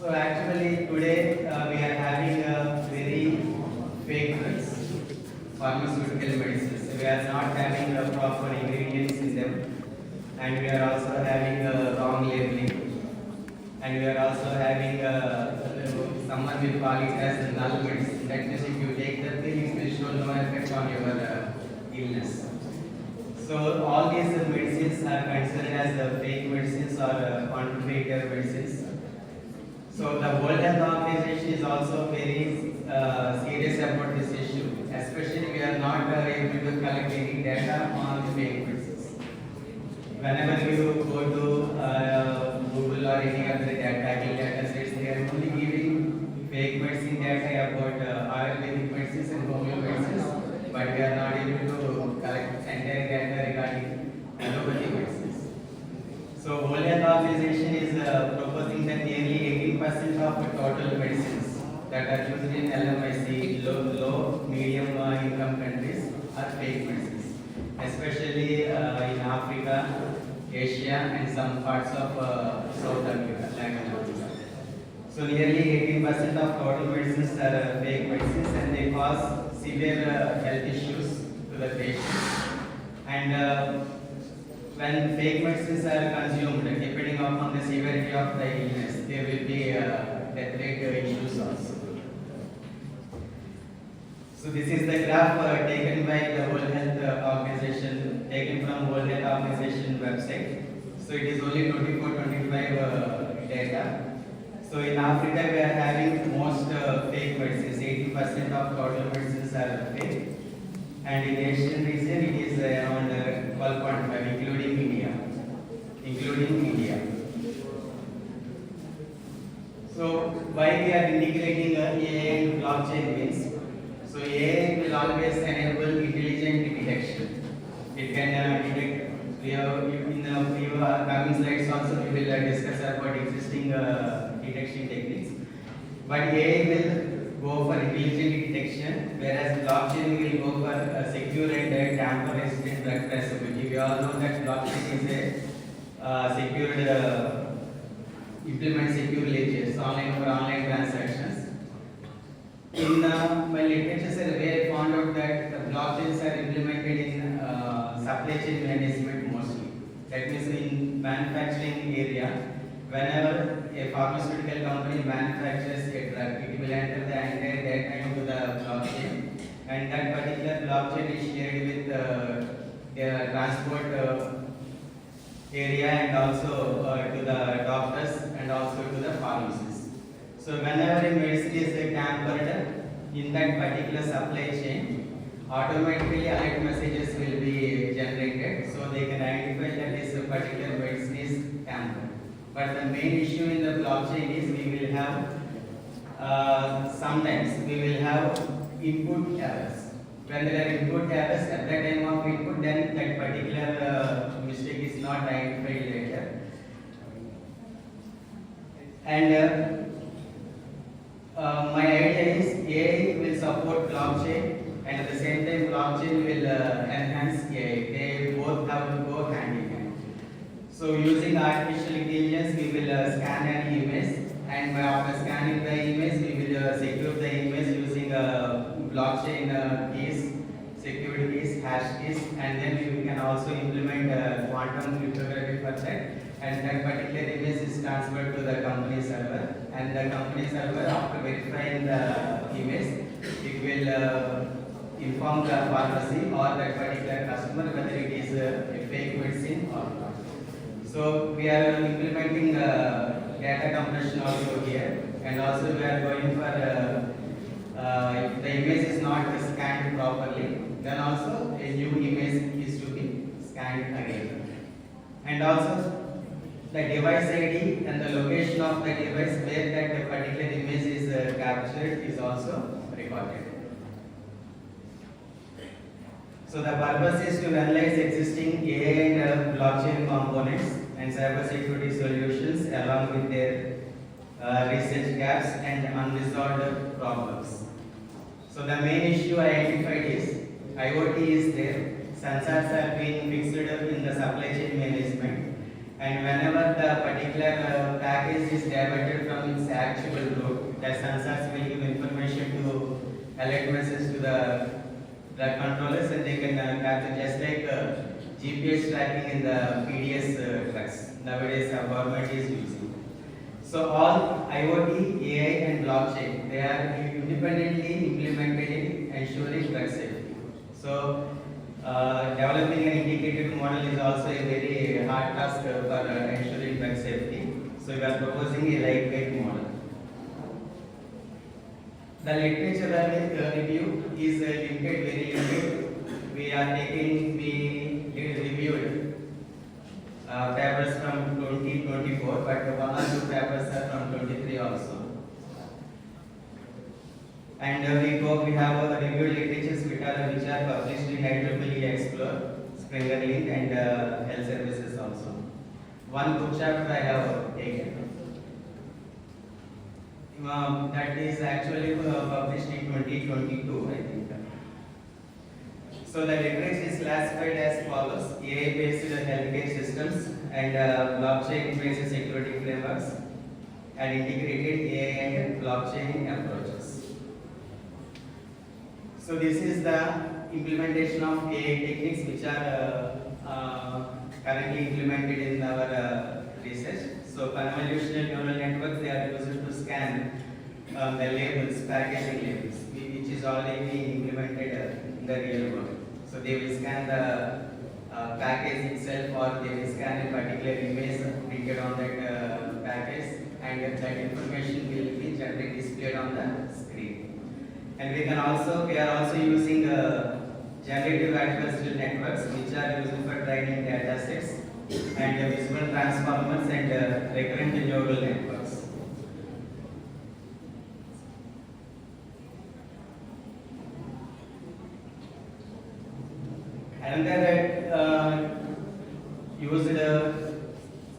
So actually today we are having a very fake drugs, pharmaceutical medicines. We are not having proper ingredients in them, and we are also having wrong labeling, and we are also having someone will call it as null medicine. That means if you take the pill, it will show no effect on your illness. So all these medicines are considered as fake medicines or counterfeit medicines. So the World Health Organization is also very serious about this issue. Especially we are not able to collect any data on the fake medicines. Whenever you go to Google or any other data sets, they are only giving fake medicine data about Ayurvedic medicines and homeo medicines, but we are not able to collect entire data regarding allopathic medicines. So World Health Organization is proposing that nearly 18% of total medicines that are used in LMIC, low medium income countries, are fake medicines, especially in Africa, Asia, and some parts of South America, Latin America. So nearly 18% of total medicines are fake medicines, and they cause severe health issues to the patients. And when fake medicines are consumed, depending upon the severity of the illness, there will be death rate issues also. So this is the graph taken by the World Health Organization, taken from World Health Organization website. So it is only 24-25 data. So in Africa we are having most fake medicines. 80% of total medicines are fake. And in Asian region it is around 12.5, including India. So why we are integrating AI and blockchain means, so AI will always enable intelligent detection. It can detect. We have in the coming slides also we will discuss about existing detection techniques. But AI will go for intelligent detection, whereas blockchain will go for secure and tamper-resistant drug traceability. We all know that blockchain is a secured implement secure ledgers online for online transactions. In my literature survey, I found out that the blockchains are implemented in supply chain management mostly. That means in manufacturing area, whenever a pharmaceutical company manufactures a drug, it will enter the entire data into the blockchain, and that particular blockchain is shared with the transport area and also to the doctors and also to the pharmacists. So whenever a medicine is tampered in that particular supply chain, automatically alert messages will be generated, so they can identify that this particular medicine is tampered. But the main issue in the blockchain is we will have sometimes we will have input errors. When there are input errors at the time of input, then that particular mistake is not identified later. And my idea is AI will support blockchain, and at the same time blockchain will enhance AI. They both have to go hand in hand. So using artificial intelligence, we will scan an image, and after scanning the image, we will secure the image using blockchain keys, security keys, hash keys, and then we can also implement quantum cryptography for that. And that particular image is transferred to the company server, and the company server, after verifying the image, it will inform the pharmacy or that particular customer whether it is a fake medicine or not. So we are implementing data compression also here, and also we are going for if the image is not scanned properly, then also a new image is to be scanned again. And also the device ID and the location of the device where that particular image is captured is also recorded. So the purpose is to analyze existing AI and blockchain components and cybersecurity solutions along with their research gaps and unresolved problems. So the main issue identified is IoT is there, sensors are being fixed in the supply chain management, and whenever the the particular package is diverted from its actual route, the sensors will give information to alert message to the controllers, and they can capture just like GPS tracking in the PDS trucks. Nowadays, our government is using. So all IoT, AI, and blockchain, they are independently implemented in ensuring drug safety. So developing an integrated model is also a very hard task for ensuring drug safety. So we are proposing a lightweight model. The literature review is limited, very limited. We reviewed papers from 2024, but one or two papers are from 23 also. And we have reviewed literatures which are published in IEEE Explore, Springer Link, and Health Services also. One book chapter I have taken. That is actually published in 2022, I think. So the literature is classified as follows: AI-based healthcare systems and blockchain-based security frameworks, and integrated AI and blockchain approaches. So this is the implementation of AI techniques which are currently implemented in our research. So convolutional neural networks, they are used to scan the labels, packaging labels, which is already being implemented in the real world. So they will scan the package itself, or they will scan a particular image printed on that package, and that information will be generally displayed on the screen. And we are also using generative adversarial networks, which are used for training data sets, and visual transformers, and recurrent neural networks. Another used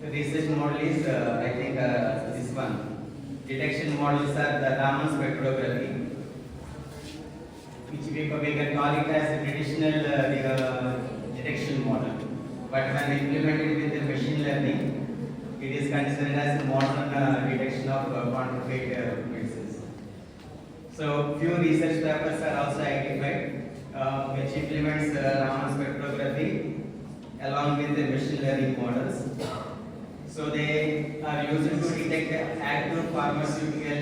research model is, I think, this one. Detection models are the Raman spectrography, which we can call it as a traditional detection model. But when implemented with the machine learning, it is considered as a modern detection of counterfeit medicines. So few research papers are also identified which implements Raman spectrography along with the machine learning models. So they are used to detect active pharmaceutical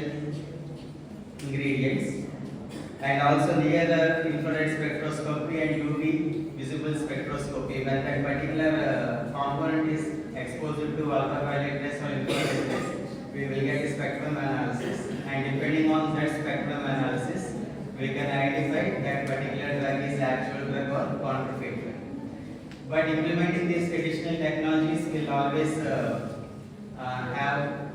ingredients, and also near the infrared spectroscopy and UV visible spectroscopy. When that particular component is exposed to ultraviolet rays or infrared rays, we will get a spectrum analysis, and depending on that spectrum analysis, we can identify that particular drug is actual drug or counterfeit drug. But implementing these traditional technologies will always have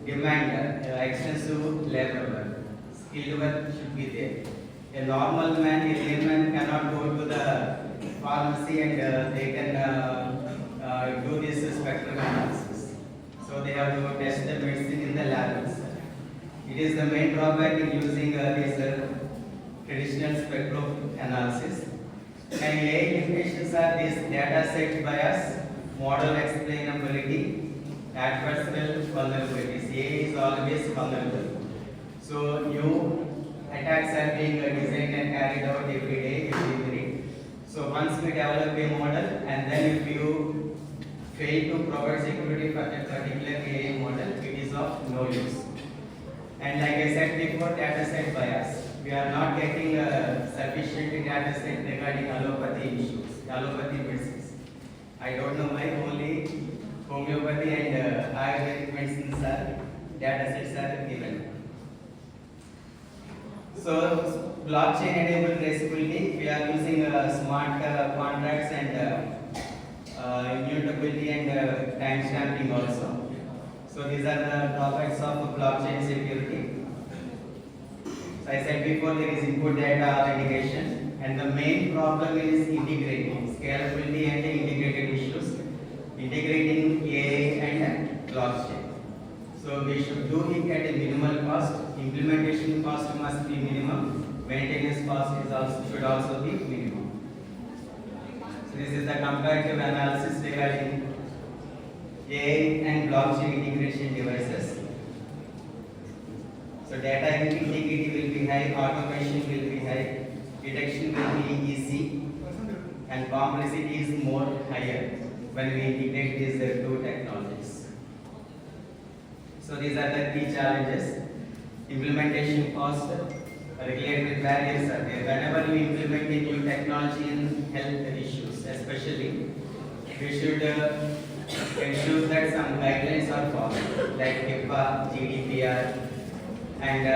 demand extensive labor work. Skilled work should be there. A normal man, a layman cannot go to the pharmacy and they can do this spectrum analysis. So they have to test the medicine in the lab itself. It is the main drawback in using this traditional spectrum analysis. And AI limitations are this data set bias, model explainability, adversarial vulnerabilities. AI is always vulnerable. So new attacks are being designed and carried out every day, every minute. So once we develop a model, and then if you fail to provide security for that particular AI model, it is of no use. And like I said before, data set bias. We are not getting sufficient data set regarding allopathy issues, allopathy medicines. I don't know why only homeopathy and Ayurvedic medicines are data sets are given. So blockchain enabled traceability, we are using smart contracts and immutability and time stamping also. So these are the drawbacks of blockchain security. So I said before, there is input data authentication, and the main problem is integrating scalability and integrated issues, integrating AI and blockchain. So we should do it at a minimal cost. Implementation cost must be minimum. Maintenance cost should also be minimum. So this is the comparative analysis regarding AI and blockchain integration devices. So data integrity will be high, automation will be high, detection will be easy, and complexity is more higher when we integrate these two technologies. So these are the key challenges. Implementation cost, regulatory barriers are there. Whenever we implement a new technology in health issues, especially, we should ensure that some guidelines are followed, like HIPAA, GDPR, and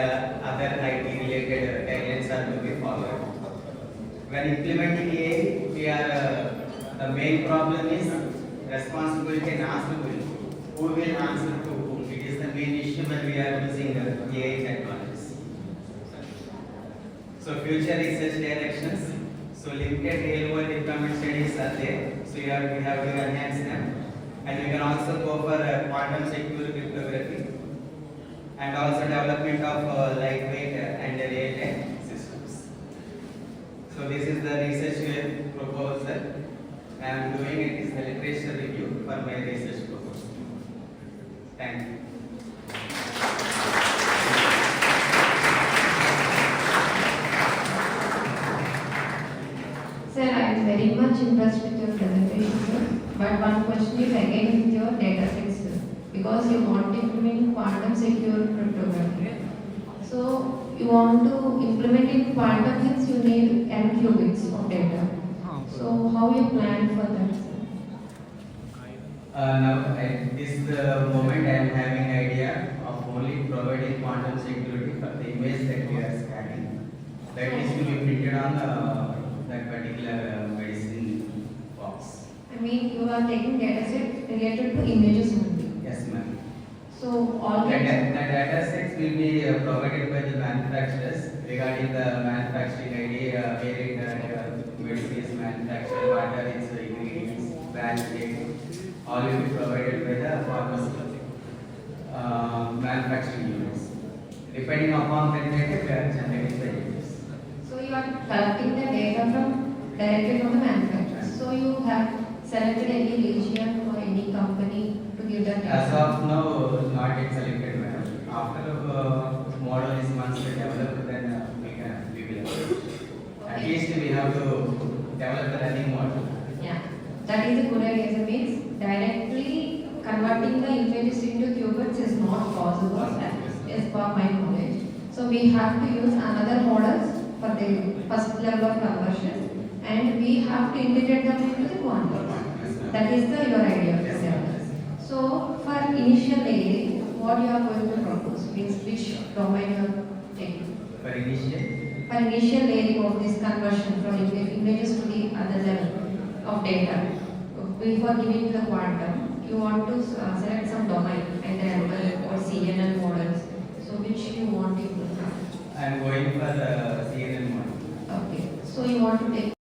other IT related guidelines are to be followed. When implementing AI, we are the main problem is responsibility and answerability. Who will answer to whom? It is the main issue when we are using AI technologies. So future research directions. So limited real world deployment studies are there. So we have to enhance them. And we can also go for quantum secure cryptography and also development of lightweight and real-time systems. So this is the research proposal. I am doing it is the literature review for my research proposal. Thank you. Sir, I am very much impressed with your presentation, sir. But one question is again with your data sets, sir. Because you want to implement quantum secure cryptography. So you want to implement in quantum means you need n qubits of data. So how you plan for that, sir? Now at this moment I am having idea of only providing quantum security for the image that we are scanning. That is to be printed on that particular medicine box. I mean, you are taking data set related to images only. Yes, ma'am. So all The the data sets will be provided by the manufacturers regarding the manufacturing idea, where medicine is manufactured, what are its ingredients, batch date, all will be provided by the pharmaceutical manufacturing units. Depending upon the data, we are generating the images. So you are collecting the data directly from the manufacturer. So you have selected any region or any company to give that data? As of now, not yet selected, madam. After model is once developed, then we will approach. At least we have to develop the running model. Yeah, that is a good idea. It means directly converting the images into qubits is not possible as per my knowledge. So we have to use another models for the first level of conversion, and we have to integrate them into the quantum. That is your idea. Yes, So for initial layering, what you are going to propose means which domain you are taking? For initial, For initial layering of this conversion from images to the other level of data, before giving the quantum, you want to select some domain, either or CNN models. So which you want to implement? I am going for the CNN model. Okay. So you want to take